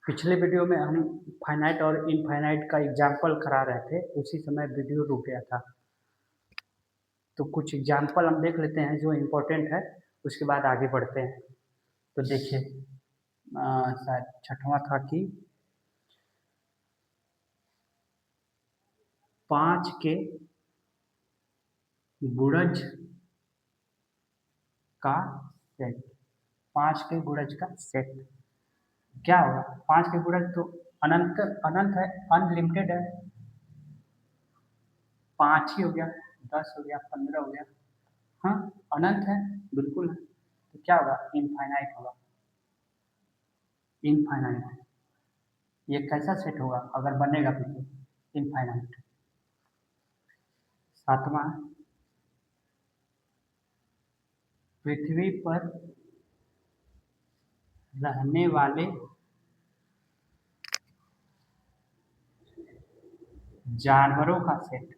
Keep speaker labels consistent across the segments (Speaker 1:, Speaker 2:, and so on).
Speaker 1: पिछले वीडियो में हम फाइनाइट और इनफाइनाइट का एग्जाम्पल करा रहे थे, उसी समय वीडियो रुक गया था। तो कुछ एग्जाम्पल हम देख लेते हैं जो इम्पोर्टेंट है, उसके बाद आगे बढ़ते हैं। तो देखिए, शायद छठवां था कि 5 के गुणज का सेट। 5 के गुणज का सेट क्या होगा? 5 के गुणज तो अनंत अनंत है, अनलिमिटेड है। 5 ही हो गया, 10 हो गया, 15 हो गया। हाँ, अनंत है, बिल्कुल है। तो क्या होगा? इनफाइनाइट होगा। इनफाइनाइट ये कैसा सेट होगा अगर बनेगा भी तो? इनफाइनाइट। सातवां, पृथ्वी पर रहने वाले जानवरों का सेट।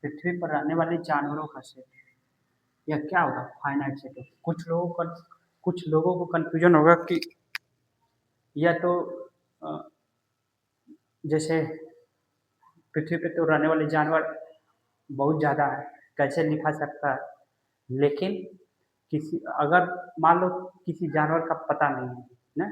Speaker 1: पृथ्वी पर रहने वाले जानवरों का सेट, यह क्या होगा? फाइनाइट सेट होगा। कुछ लोगों को कंफ्यूजन होगा कि यह तो जैसे पृथ्वी पे तो रहने वाले जानवर बहुत ज़्यादा है, कैसे लिखा सकता है? लेकिन अगर मान लो किसी जानवर का पता नहीं है ना,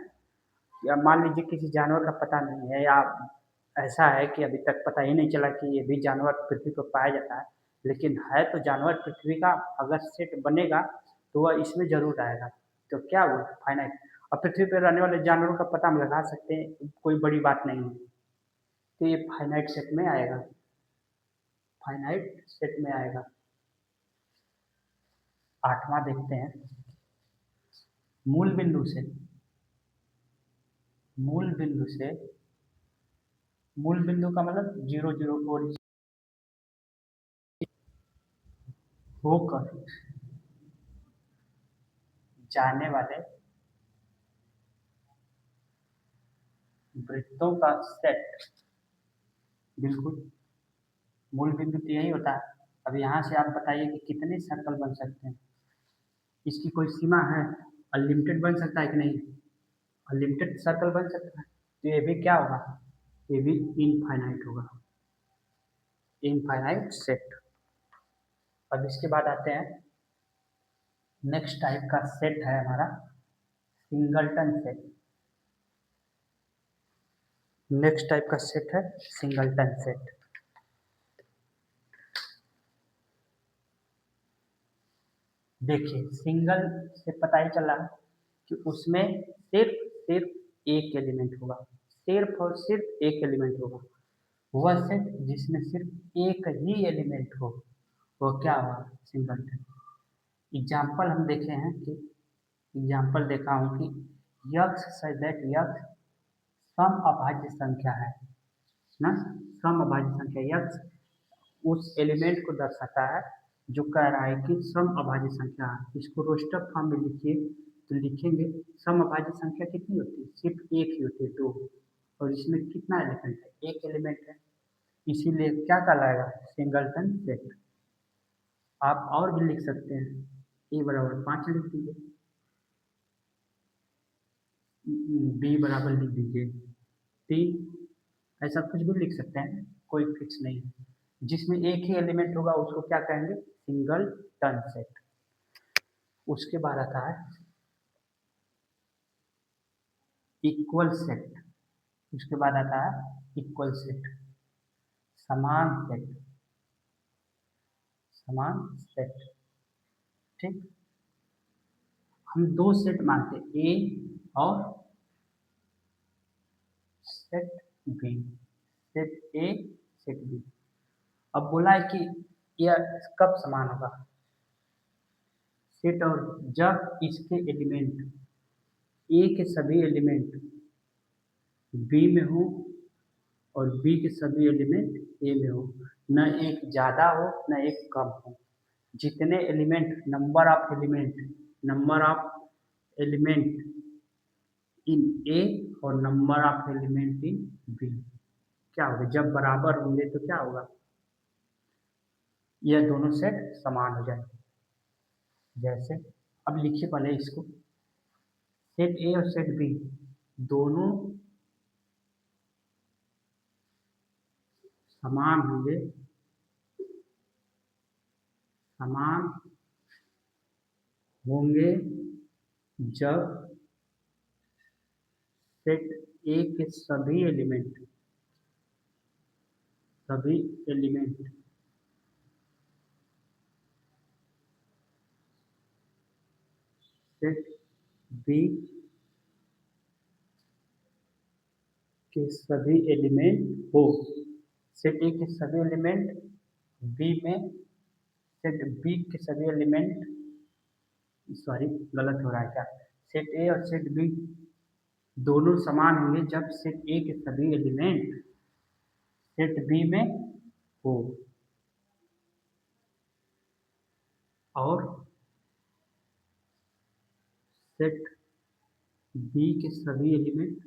Speaker 1: या मान लीजिए किसी जानवर का पता नहीं है, या ऐसा है कि अभी तक पता ही नहीं चला कि ये भी जानवर पृथ्वी पर पाया जाता है, लेकिन है तो जानवर पृथ्वी का, अगर सेट बनेगा तो वह इसमें जरूर आएगा। तो क्या हुआ? फाइनाइट। और पृथ्वी पर रहने वाले जानवरों का पता हम लगा सकते हैं, कोई बड़ी बात नहीं है। तो ये फाइनाइट सेट में आएगा, फाइनाइट सेट में आएगा। आठवां देखते हैं, मूल बिंदु से मूल बिंदु से मूल बिंदु का मतलब 0 0 ओरिजिन होकर जाने वाले वृत्तों का सेट। बिल्कुल, मूल बिंदु तो यही होता है। अब यहाँ से आप बताइए कि कितने सर्कल बन सकते हैं? इसकी कोई सीमा है? अनलिमिटेड बन सकता है कि नहीं? अनलिमिटेड सर्कल बन सकता है। तो ये भी क्या होगा? ये भी इनफाइनाइट होगा, इनफाइनाइट सेट। अब इसके बाद आते हैं, नेक्स्ट टाइप का सेट है हमारा सिंगलटन सेट। नेक्स्ट टाइप का सेट है सिंगलटन सेट। देखिए, सिंगल से पता ही चला कि उसमें सिर्फ एक एलिमेंट होगा, सिर्फ और सिर्फ एक एलिमेंट होगा। वह सेट जिसमें सिर्फ एक ही एलिमेंट हो, वो क्या हुआ? सिंगलटन। एग्जाम्पल हम देखे हैं कि एग्जाम्पल देखा हूँ कि यक्स सच दैट यक्स सम अभाज्य संख्या है ना। सम अभाज्य संख्या यक्स उस एलिमेंट को दर्शाता है जो कह रहा है कि सम अभाज्य संख्या है। इसको रोस्टर फॉर्म में लिखिए तो लिखेंगे सम अभाज्य संख्या कितनी होती है? सिर्फ एक ही होती है, 2। और इसमें कितना एलिमेंट है? एक एलिमेंट है, इसीलिए क्या कहलाएगा? Singleton set. आप और भी लिख सकते हैं, ए बराबर 5 लिख दीजिए, बी बराबर लिख दीजिए 3, ऐसा कुछ भी लिख सकते हैं, कोई फिक्स नहीं है। जिसमें एक ही एलिमेंट होगा उसको क्या कहेंगे? Singleton set. उसके बाद आता है इक्वल सेट। उसके बाद आता है इक्वल सेट, समान सेट, समान सेट। ठीक, हम दो सेट मानते हैं, ए और set B. Set A, set B. अब बोला है कि यह कब समान होगा? सेट और जब इसके एलिमेंट, ए के सभी एलिमेंट बी में हो और बी के सभी एलिमेंट ए में हो, न एक ज़्यादा हो न एक कम हो। जितने element, number of element in A और number of element in B क्या होगा? जब बराबर होंगे तो क्या होगा? यह दोनों सेट समान हो जाएंगे। जैसे अब लिखिए पहले इसको, सेट ए और सेट बी दोनों समान होंगे, समान होंगे जब सेट ए के सभी एलिमेंट सेट बी के सभी एलिमेंट हो। सेट ए के सभी एलिमेंट बी में, सेट बी के सभी एलिमेंट, सॉरी गलत हो रहा है क्या, सेट ए और सेट बी दोनों समान होंगे जब सेट ए के सभी एलिमेंट सेट बी में हो और सेट बी के सभी एलिमेंट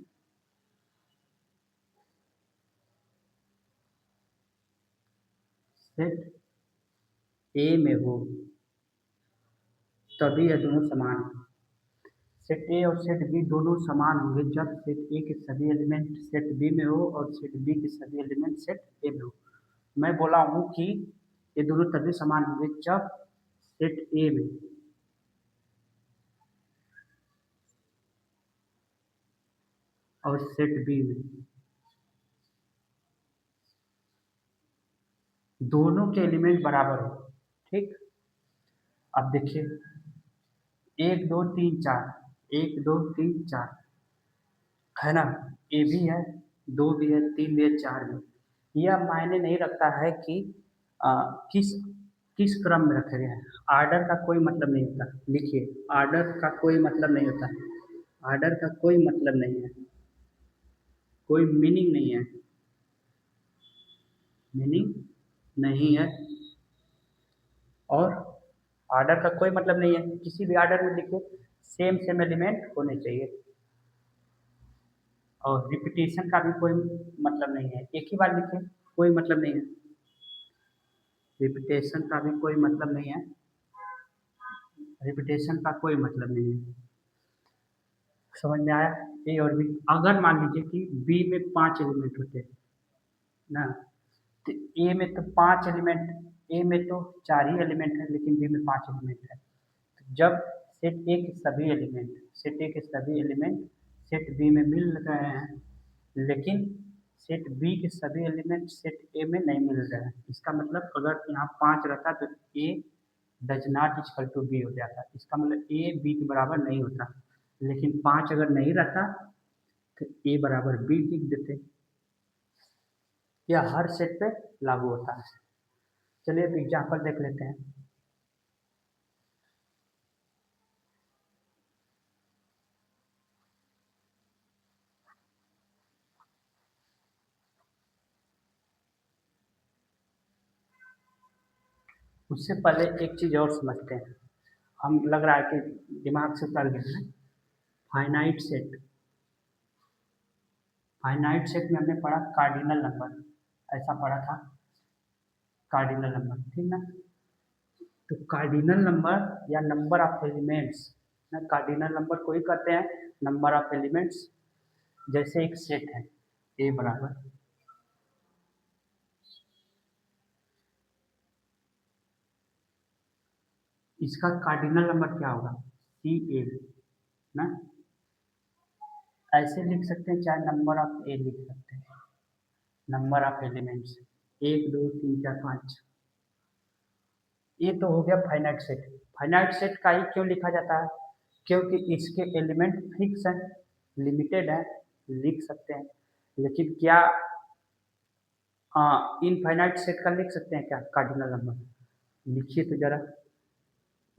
Speaker 1: सेट ए में हो, तभी यह दोनों समान हैं। सेट ए और सेट बी दोनों समान होंगे जब सेट ए के सभी एलिमेंट सेट बी में हो और सेट बी के सभी एलिमेंट सेट ए में हो। मैं बोला हूँ कि ये दोनों तभी समान होंगे जब सेट ए में और सेट बी में दोनों के एलिमेंट बराबर हो। ठीक, अब देखिए 1 2 3 4, 1 2 3 4 है ना, ए भी है, 2 भी है, 3 भी है, 4 भी है। यह मायने नहीं रखता है कि आ, किस किस क्रम में रखे गए हैं। आर्डर का कोई मतलब नहीं होता। लिखिए, आर्डर का कोई मतलब नहीं होता। आर्डर का कोई मतलब नहीं है, कोई मीनिंग नहीं है, मीनिंग नहीं है। और आर्डर का कोई मतलब नहीं है, किसी भी आर्डर में लिखिए सेम सेम एलिमेंट होने चाहिए। और रिपीटेशन का भी कोई मतलब नहीं है, एक ही बार लिखे, कोई मतलब नहीं है। रिपीटेशन का भी कोई मतलब नहीं है, रिपीटेशन का कोई मतलब नहीं है। समझ में आया? ए और बी, अगर मान लीजिए कि बी में 5 एलिमेंट होते हैं ना, तो ए में तो 5 एलिमेंट, ए में तो 4 ही एलिमेंट है लेकिन बी में 5 एलिमेंट है। तो जब सेट ए के सभी एलिमेंट सेट बी में मिल रहे हैं, लेकिन सेट बी के सभी एलिमेंट सेट ए में नहीं मिल रहे हैं, इसका मतलब अगर यहाँ 5 रहता तो A does not equal to B हो जाता, इसका मतलब ए बी के बराबर नहीं होता। लेकिन 5 अगर नहीं रहता तो ए बराबर बी लिख देते। यह हर सेट पे लागू होता है। चलिए अब एग्जाम्पल देख लेते हैं। उससे पहले एक चीज़ और समझते हैं, हम लग रहा है कि दिमाग से उतर गए हैं। फाइनाइट सेट, फाइनाइट सेट में हमने पढ़ा कार्डिनल नंबर, ऐसा पढ़ा था कार्डिनल नंबर, ठीक ना। तो कार्डिनल नंबर या नंबर ऑफ एलिमेंट्स ना, कार्डिनल नंबर को ही कहते हैं नंबर ऑफ एलिमेंट्स। जैसे एक सेट है ए बराबर, इसका कार्डिनल नंबर क्या होगा, सी ए ना। ऐसे लिख सकते हैं, चाहे नंबर ऑफ ए लिख सकते हैं, नंबर ऑफ एलिमेंट्स 1 2 3 4 5। ये तो हो गया फाइनाइट सेट। फाइनाइट सेट का ही क्यों लिखा जाता है, क्योंकि इसके एलिमेंट फिक्स हैं, लिमिटेड है, लिख सकते हैं। लेकिन क्या इनफाइनाइट सेट का लिख सकते हैं क्या कार्डिनल नंबर? लिखिए तो जरा,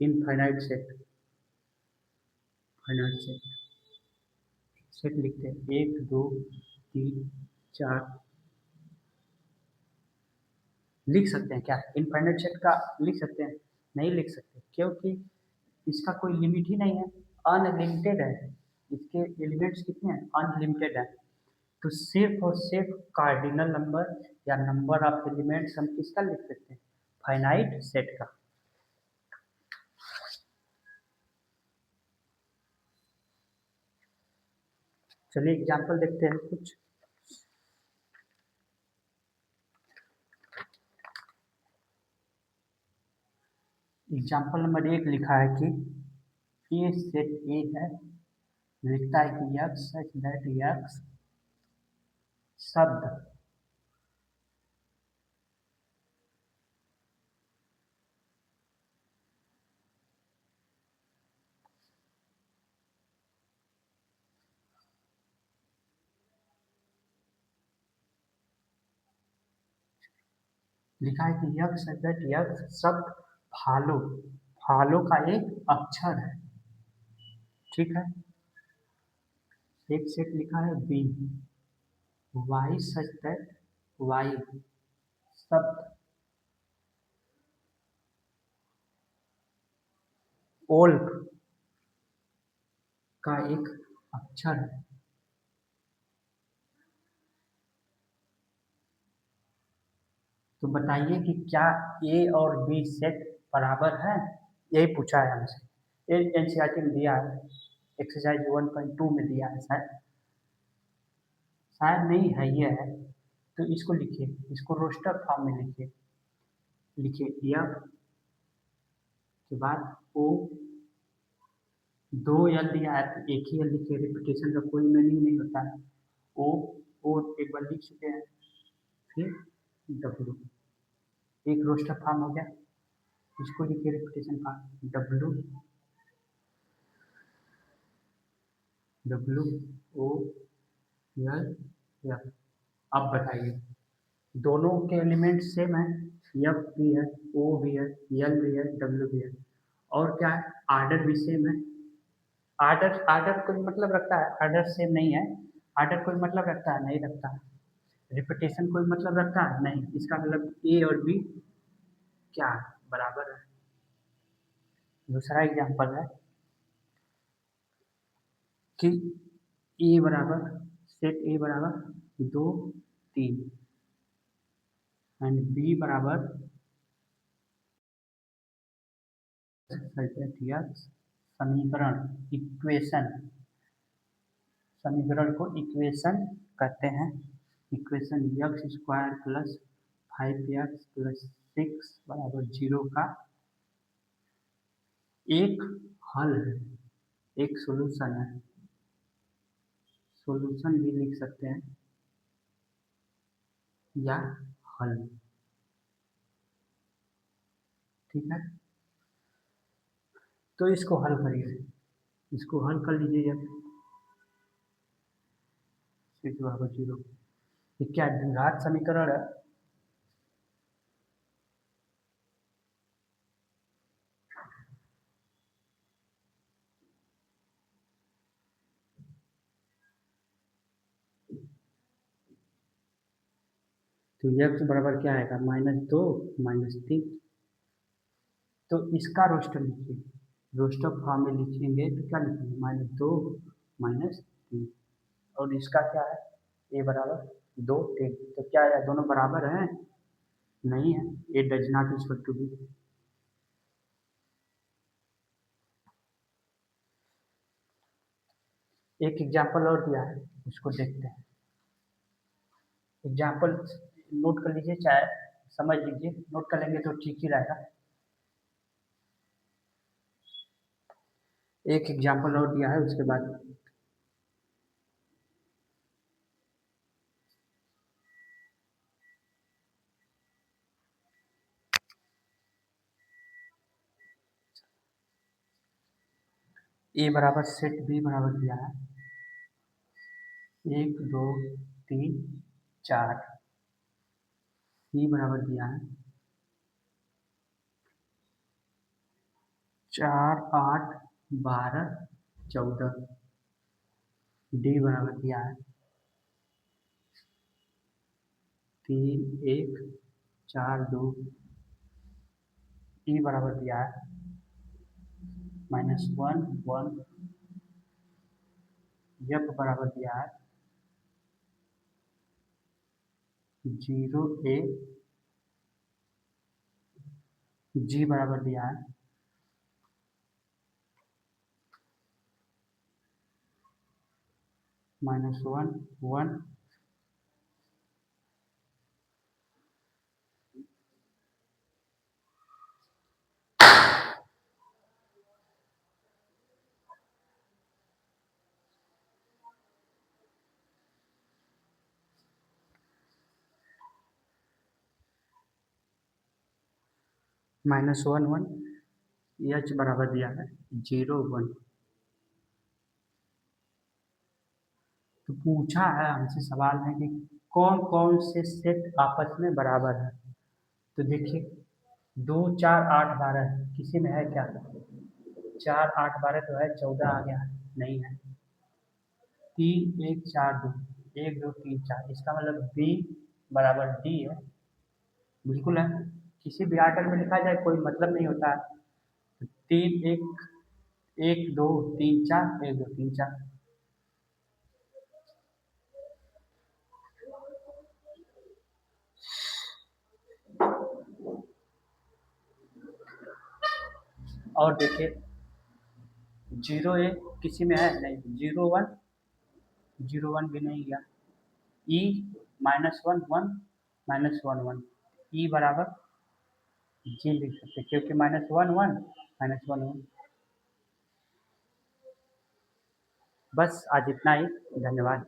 Speaker 1: infinite set, finite set, set लिखते हैं 1 2 3 4। लिख सकते हैं क्या इनफाइनाइट सेट का? लिख सकते हैं? नहीं लिख सकते, क्योंकि इसका कोई लिमिट ही नहीं है, अनलिमिटेड है। इसके एलिमेंट्स कितने हैं? अनलिमिटेड है। तो सिर्फ और सिर्फ कार्डिनल नंबर या नंबर ऑफ एलिमेंट्स हम किसका लिख सकते हैं? फाइनाइट सेट का। चलिए एग्जाम्पल देखते हैं कुछ। एग्जाम्पल नंबर 1 लिखा है कि ए सेट ए है, लिखता है कि यक्स सच दैट यक्स शब्द लिखा है कि यक्स सच दैट यक्स शब्द फॉलो फॉलो का एक अक्षर है। ठीक है। एक सेट लिखा है B, Y such that Y शब्द ओल्फ का एक अक्षर है। तो बताइए कि क्या ए और बी सेट बराबर है, यही पूछा है हमसे। ये एनसीईआरटी में दिया है, एक्सरसाइज 1.2 में दिया है शायद, शायद नहीं है, ये है। तो इसको लिखिए, इसको रोस्टर फॉर्म में लिखिए। लिखिए एफ के बाद ओ, दो एल दिया है तो एक ही एल लिखिए, रिपीटेशन का कोई मीनिंग नहीं होता है। ओ एक बार लिख चुके हैं। फिर डब्ल्यू, एक रोस्टर फॉर्म हो गया, इसको लिखिए repetition form W, W O L F. अब बताइए, दोनों के एलिमेंट सेम है, एफ भी है, ओ भी है, एल भी है, डब्ल्यू भी है, और क्या है, आर्डर भी सेम है। आर्डर आर्डर कोई मतलब रखता है, आर्डर सेम नहीं है। आर्डर कोई मतलब रखता है, नहीं रखता है। रिपीटेशन कोई मतलब रखता है, नहीं। इसका मतलब ए और बी क्या है, बराबर है। दूसरा एग्जांपल है कि ए बराबर, सेट ए बराबर 2 3 एंड बी बराबर समीकरण, इक्वेशन, समीकरण को इक्वेशन कहते हैं। Equation x square plus 5x plus 6 बराबर 0 का एक हल है, एक सॉल्यूशन है। सॉल्यूशन भी लिख सकते हैं या हल। ठीक है। तो इसको हल करिए, इसको हल कर लीजिए। 6 बराबर 0, ये क्या द्विघात समीकरण है। तो x बराबर क्या आएगा, -2 -3। तो इसका रोस्टर लिखिए, रोस्टर फॉर्म में लिखेंगे तो क्या लिखेंगे, -2 -3। और इसका क्या है, ए बराबर 2 3। तो क्या है, दोनों बराबर हैं, नहीं है। A does not equal to B. एक एग्जाम्पल और दिया है, उसको देखते हैं। एग्जाम्पल नोट कर लीजिए, चाहे समझ लीजिए, नोट कर लेंगे तो ठीक ही रहेगा। एक एग्जाम्पल और दिया है, उसके बाद ए बराबर सेट बी बराबर दिया है 1 2 3 4। सी बराबर दिया है 4 8 12 14। डी बराबर दिया है 3 1 4 2। ई बराबर दिया है -1 1। एफ बराबर दिया है 0 1। जी बराबर दिया है -1 1 -1 1 h बराबर दिया है 0 1। तो पूछा है हमसे सवाल में कि कौन कौन से सेट आपस में बराबर है। तो देखिए 2 4 8 12 किसी में है क्या? 4 8 12 तो है, 14 आ गया है, नहीं है। 3 1 4 2 1 2 3 4, इसका मतलब बी बराबर डी है, बिल्कुल है। किसी भी आर्डर में लिखा जाए कोई मतलब नहीं होता है। तो 3 1 1 2 3 4 1 2 3 4। और देखिए 0 1 किसी में है नहीं, 0 1 0 1 भी नहीं गया। ई -1 1 -1 1, ई बराबर जी लिख सकते क्योंकि -1 1 -1 1। बस आज इतना ही, धन्यवाद।